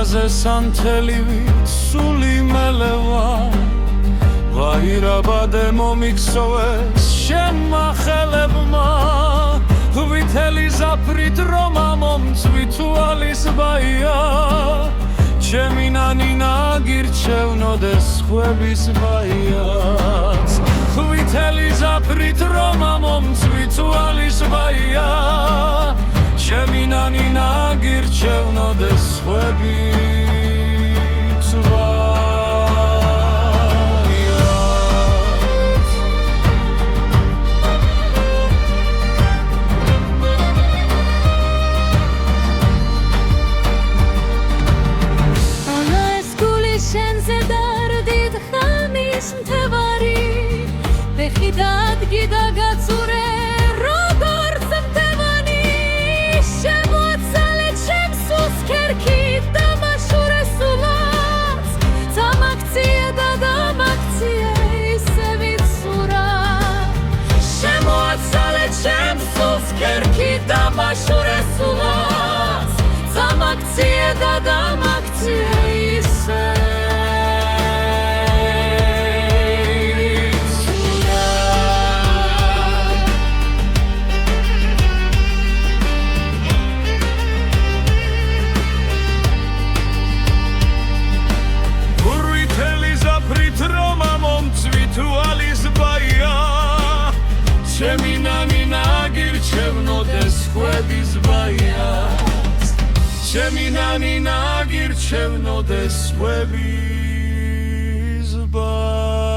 ხაზზე სანთელივით სული მელევა ვაირაბადე მომიქცოვეს შენმა ხელებმა ვითელი ზაფრით რომა მომწვით თვალის ბაია ჩემი ნანინა გირჩევნოდეს ხვების ბაიაც ვითელი ზაფრით რომა მომწვით თვალის ბაია ჩემი ნანინა გირჩევნოდეს ხვების დადგი და გაწურე როგორც მტევანი შემოაცალე ჩემს უსქერქით და მაშურე სულაც დამაქციე და დამაქციე ისე ვიცურა შემოაცალე ჩემს უსქერქით და მაშურე სულაც დამაქციე და დამაქციე ისე ჩემი ნანინა გირჩევნოდეს ხვების ბაიაც ჩემი ნანინა გირჩევნოდეს ხვების ბაიაც